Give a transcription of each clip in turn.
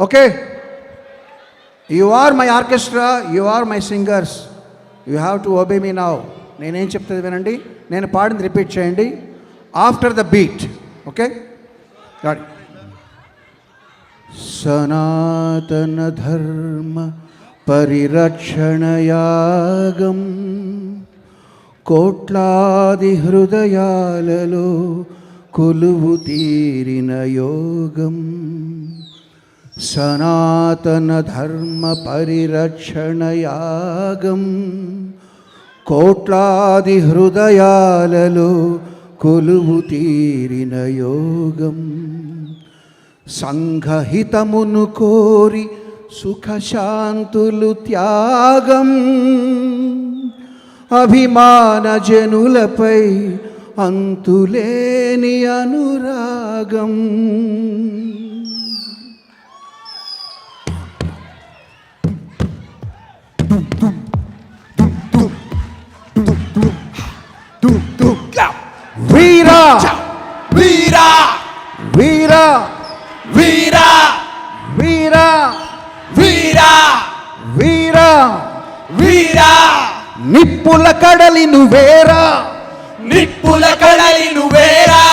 Okay, you are my orchestra, you are my singers, you have to obey me now. నేనేం చెప్తుంది వినండి, నేను పాడింది రిపీట్ చేయండి ఆఫ్టర్ ద బీట్. ఓకే, సనాతన ధర్మ పరిరక్షణయాగం కోట్లాది హృదయాలలో కొలువు తీరిన యోగం. సనాతన ధర్మ పరిరక్షణయాగం కోట్లాది హృదయాలలో కొలువు తీరిన యోగం. సంఘహితమును కోరి సుఖశాంతులు త్యాగం. అభిమాన జనులపై అంతులేని అనురాగం. వీరా వీరా వీరా వీరా వీరా వీరా వీరా వీరా నిప్పుల కడలి నువ్వేరా, నిప్పుల కడలి నువ్వేరా,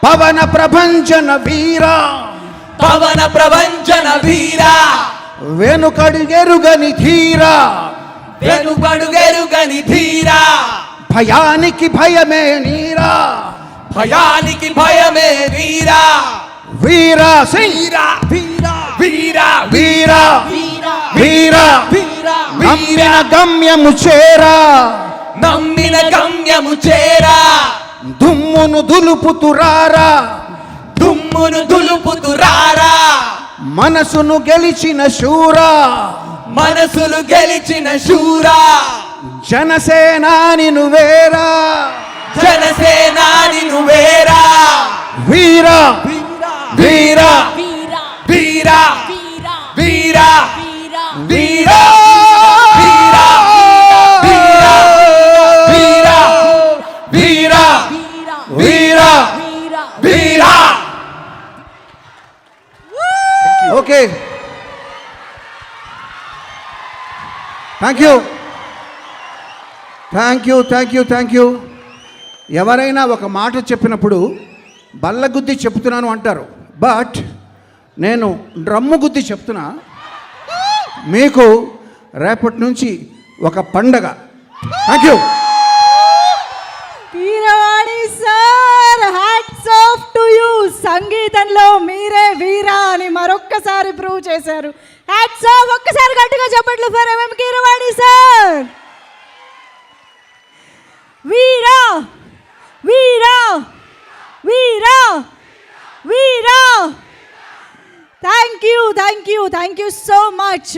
పవన ప్రభంజన వీరా, పవన ప్రవంచన వీరా, వెనుకడుగెరుగని ధీరా, వెనుకడుగెరుగని ధీరా, భయానికి భయమే నీరా, భయానికి భయమే వీరా, వీరా సింగ్ వీరా వీరా వీరా వీరా వీరా వీరా నమ్మిన గమ్యము చేరా, నమ్మిన గమ్యము చేరా, దుమ్మును దులుపుతురారా, దుమ్మును దులుపుతురారా, మనసును గెలిచిన శూరా, మనసులు గెలిచిన శూరా, జనసేనాని నువ్వేరా, జనసేనాని నువ్వేరా, వీరా వీరా వీరా వీరా వీరా వీరా వీరా వీరా వీరా. Okay, thank you thank you thank you thank you. ఎవరైనా ఒక మాట చెప్పినప్పుడు బల్లగుద్ది చెప్తున్నాను అంటారు, బట్ నేను డ్రమ్ము గుద్ది చెప్తున్నా. మీకు రేపటి నుంచి ఒక పండగ. Thank you. Keeravani sir, hats off to you. సంగీతంలో మీరే వీరా అని మరొక్కసారి ప్రూవ్ చేశారు. Hats off. ఒక్కసారి గట్టిగా చెప్పట్లు ఫర్ ఎంఎం కీరవాణి సార్. వీరా వీరా వీరా వీరా. Thank you so much.